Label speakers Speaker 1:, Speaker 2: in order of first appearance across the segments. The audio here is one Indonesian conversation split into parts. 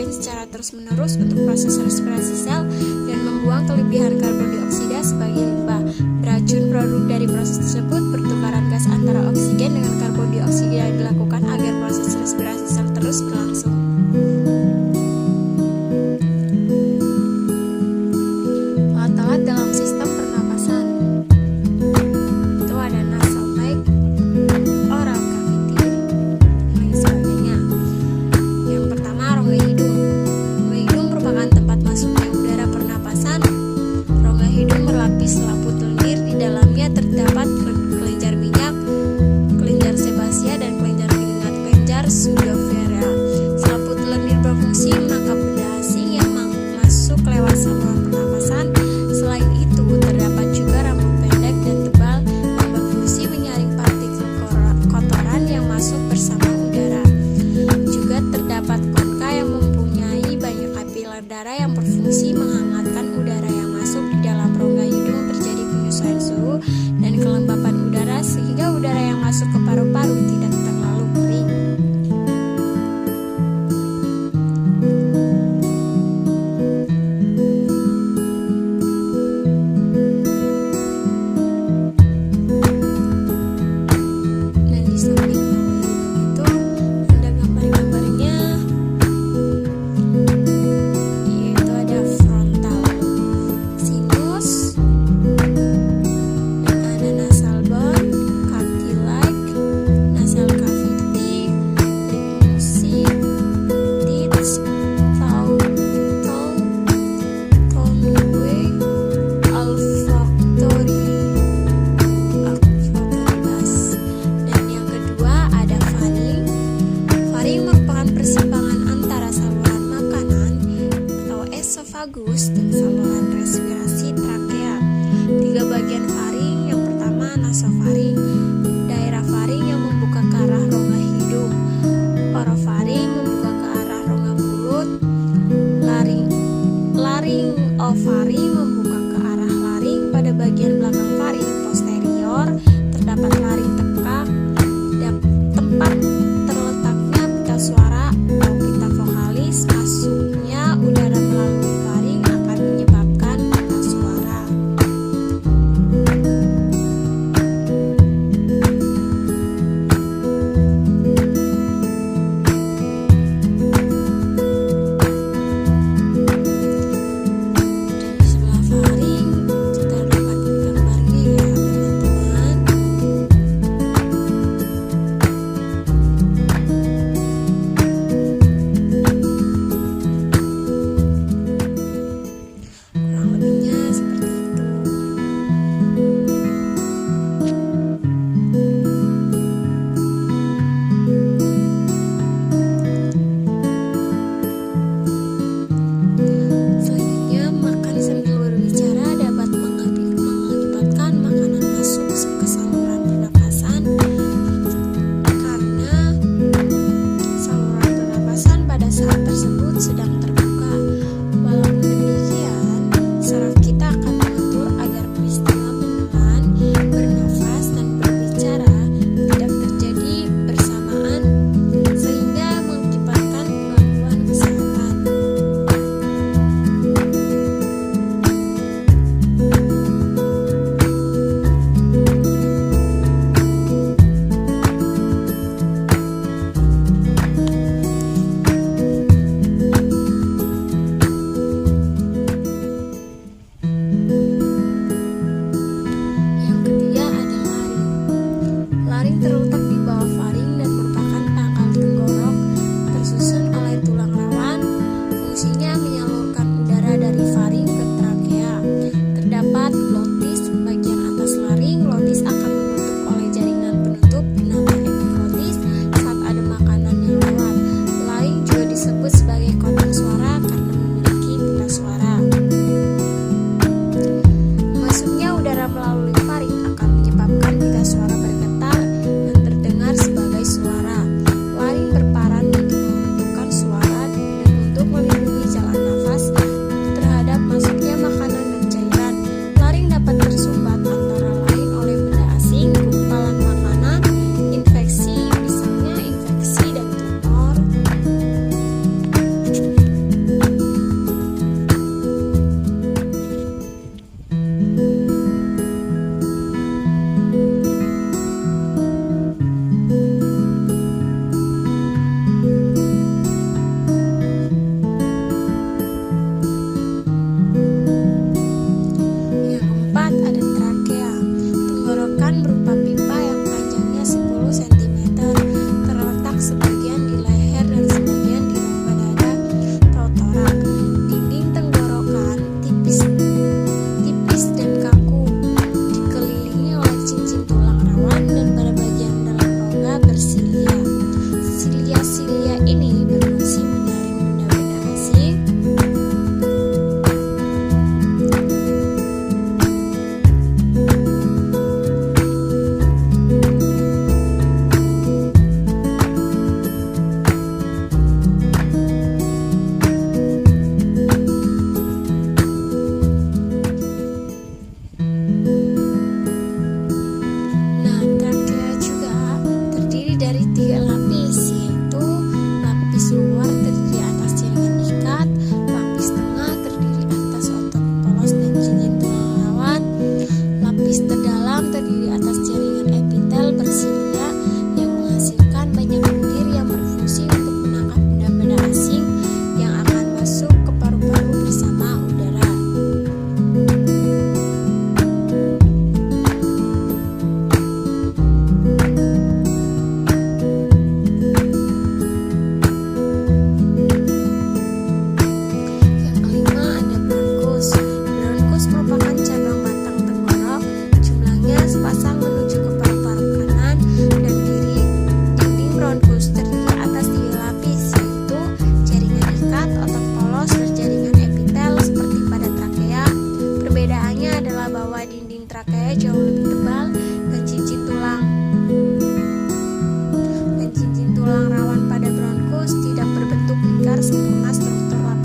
Speaker 1: oksigen secara terus-menerus untuk proses respirasi sel dan membuang kelebihan karbon dioksida sebagai limbah. Beracun produk dari proses tersebut pertukaran gas antara oksigen dengan karbon dioksida dilakukan agar proses respirasi sel terus berlangsung. Alat-alat dalam sistem pernapasan itu ada nasal mic, oral cavity, dan lain sebagainya. Yang pertama, rongga hidung. Rongga hidung merupakan tempat masuknya udara pernapasan. Rongga hidung berlapis selaput lendir, di dalamnya terdapat kelenjar minyak, kelenjar sebasia, dan kelenjar pseudophera. Selaput lendir berfungsi menangkap benda asing yang masuk lewat saluran pernapasan. Selain itu, terdapat juga rambut pendek dan tebal yang berfungsi menyaring partikel kotoran yang masuk bersama udara. Juga terdapat konka yang mempunyai banyak kapiler darah yang berfungsi menghangatkan udara yang masuk di dalam rongga hidung. Terjadi penyesuaian suhu dan kelembapan udara sehingga udara yang masuk ke paru-paru tidak terlalu kering. Dan di samping rongga hidung itu ada gambar-gambarnya, yaitu ada frontal sinus, dan ada nasal bone, cartilage, nasal cavity, lignosi, teeth, tongue, olfactory bus. Dan yang kedua ada faring. Faring merupakan persimpangan antara saluran makanan atau esophagus dan saluran respirasi trakea. 3 bagian faring. Yang pertama, nasofaring, daerah faring yang membuka ke arah rongga hidung. Orofaring membuka ke arah rongga mulut. Laryngofaring membuka ke arah laring. Pada bagian belakang faring posterior terdapat laring tekak, tempat terletaknya pita suara atau pita vokalis. Masuknya udara melalui faring akan menyebabkan pita suara. Dan di sebelah faring kita dapat gambarnya ya teman-teman. Kurang lebihnya seperti itu. Selanjutnya, makan sambil berbicara dapat mengakibatkan makanan masuk ke saluran pernapasan karena saluran pernapasan pada saat tersebut sedang terbuka. Walaupun demikian, saraf kita akan mengatur agar peristiwa menelan, bernafas, dan berbicara tidak terjadi bersamaan sehingga mengakibatkan gangguan kesehatan.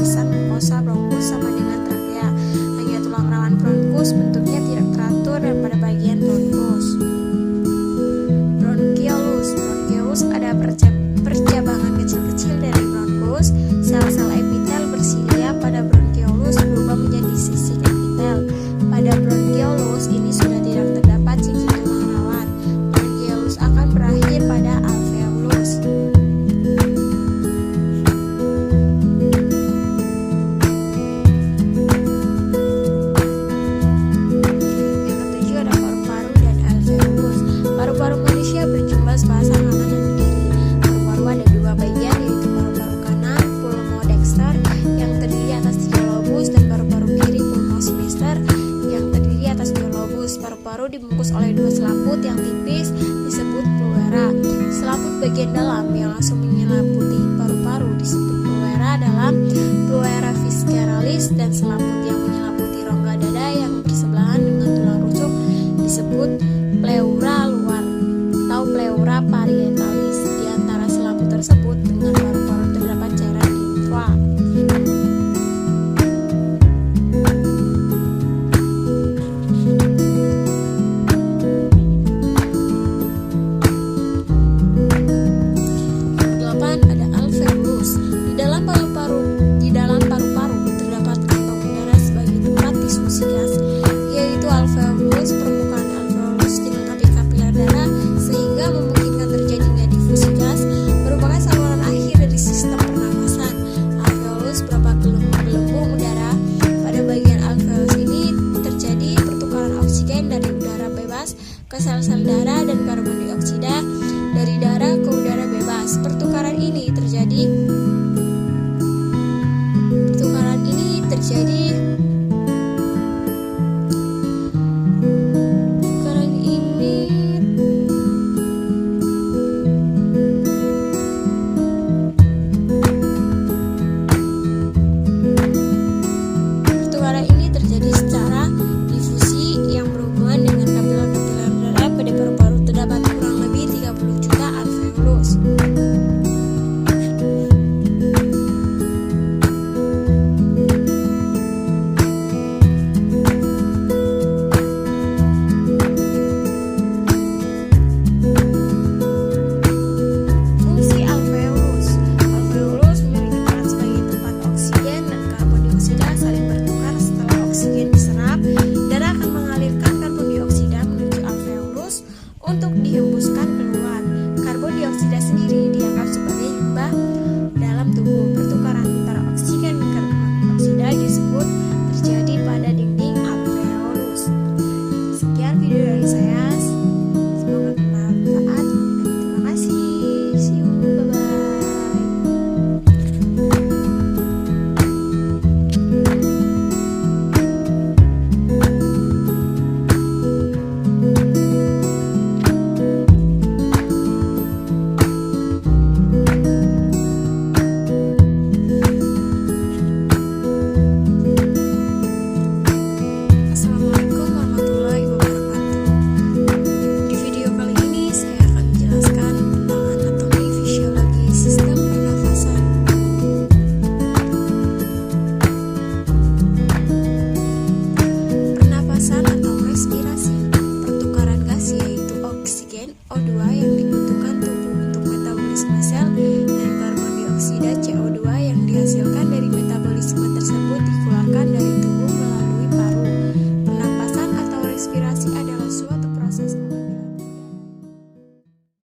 Speaker 1: pernapasan mukosa bronkus sama dengan trakea. Hanya tulang rawan bronkus bentuknya tidak teratur dan pada bagian bronkus. Bronkiolus ada percabangan kecil-kecil dari bronkus. Sel-sel epitel bersilia pada bronkiolus berubah menjadi sisik epitel. Pada bronkiolus ini sudah tidak terdapat cincin tulang rawan. Bronkiolus akan berakhir pada alveolus. Yang ketujuh ada paru-paru dan alveolus. Paru-paru manusia berjumlah sepasang kanan dan kiri. Paru-paru ada dua bagian, yaitu paru-paru kanan pulmodexter yang terdiri atas 3 lobus dan paru-paru kiri pulmosemester yang terdiri atas 2 lobus. Paru-paru dibungkus oleh 2 selaput yang tipis disebut pleura. Selaput bagian dalam yang langsung menyelimuti paru-paru disebut pleura dalam pleura visceralis dan selaput